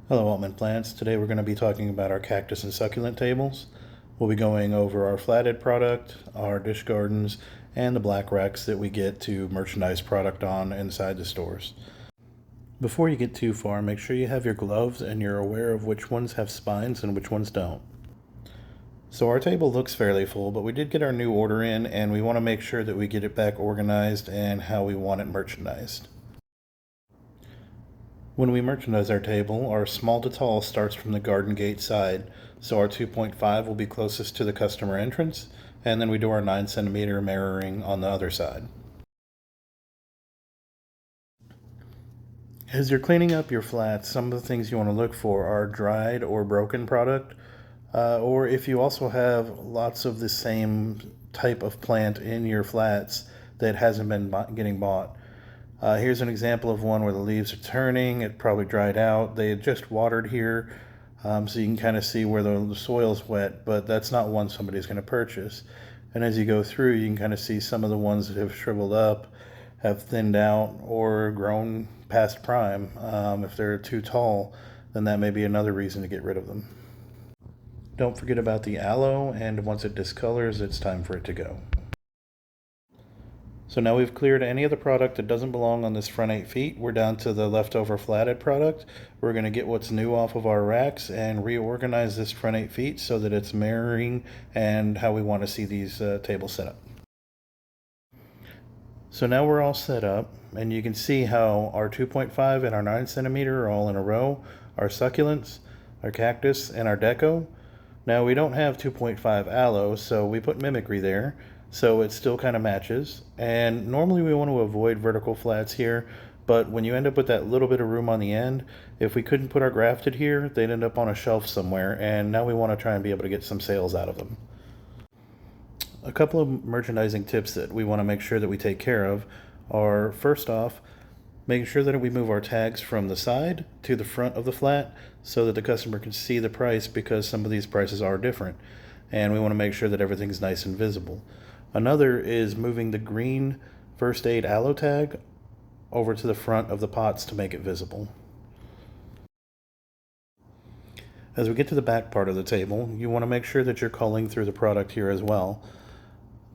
Hello, Altman Plants. Today we're going to be talking about our cactus and succulent tables. We'll be going over our flathead product, our dish gardens, and the black racks that we get to merchandise product on inside the stores. Before you get too far, make sure you have your gloves and you're aware of which ones have spines and which ones don't. So our table looks fairly full, but we did get our new order in and we want to make sure that we get it back organized and how we want it merchandised. When we merchandise our table, our small to tall starts from the garden gate side, so our 2.5 will be closest to the customer entrance, and then we do our 9 centimeter mirroring on the other side. As you're cleaning up your flats, some of the things you want to look for are dried or broken product, or if you also have lots of the same type of plant in your flats that hasn't been getting bought. Here's an example of one where the leaves are turning. It probably dried out. They had just watered here, so you can kind of see where the soil's wet, but that's not one somebody's going to purchase. And as you go through, you can kind of see some of the ones that have shriveled up, have thinned out, or grown past prime. If they're too tall, then that may be another reason to get rid of them. Don't forget about the aloe, and once it discolors, it's time for it to go. So now we've cleared any of the product that doesn't belong on this front 8 feet. We're down to the leftover flathead product. We're going to get what's new off of our racks and reorganize this front 8 feet so that it's mirroring and how we want to see these tables set up. So now we're all set up, and you can see how our 2.5 and our 9 centimeter are all in a row, our succulents, our cactus, and our deco. Now we don't have 2.5 aloe, so we put mimicry there, so it still kind of matches. And normally we want to avoid vertical flats here, but when you end up with that little bit of room on the end, if we couldn't put our grafted here, they'd end up on a shelf somewhere, and now we want to try and be able to get some sales out of them. A couple of merchandising tips that we want to make sure that we take care of are, first off, making sure that we move our tags from the side to the front of the flat so that the customer can see the price, because some of these prices are different, and we want to make sure that everything's nice and visible. Another is moving the green first aid aloe tag over to the front of the pots to make it visible. As we get to the back part of the table, you want to make sure that you're culling through the product here as well.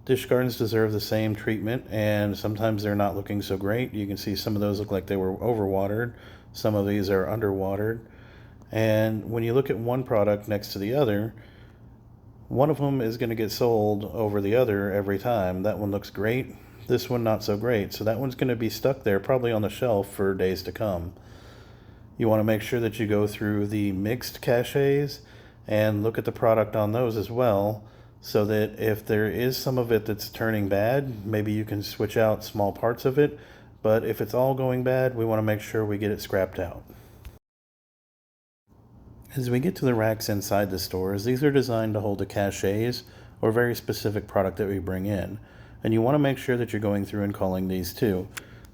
Dish gardens deserve the same treatment, and sometimes they're not looking so great. You can see some of those look like they were overwatered. Some of these are underwatered. And when you look at one product next to the other, one of them is going to get sold over the other every time. That one looks great. This one not so great. So that one's going to be stuck there probably on the shelf for days to come. You want to make sure that you go through the mixed cachets and look at the product on those as well, so that if there is some of it that's turning bad, maybe you can switch out small parts of it. But if it's all going bad, we want to make sure we get it scrapped out. As we get to the racks inside the stores, these are designed to hold the cachets or very specific product that we bring in. And you want to make sure that you're going through and culling these too.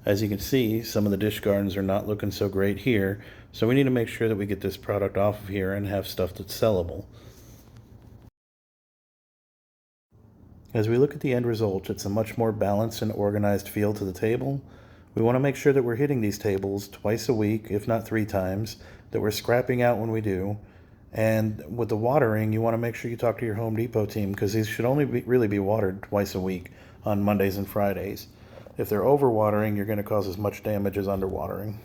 As you can see, some of the dish gardens are not looking so great here, so we need to make sure that we get this product off of here and have stuff that's sellable. As we look at the end result, it's a much more balanced and organized feel to the table. We want to make sure that we're hitting these tables twice a week, if not 3 times, that we're scrapping out when we do. And with the watering, you want to make sure you talk to your Home Depot team, because these should only really be watered twice a week on Mondays and Fridays. If they're overwatering, you're going to cause as much damage as underwatering.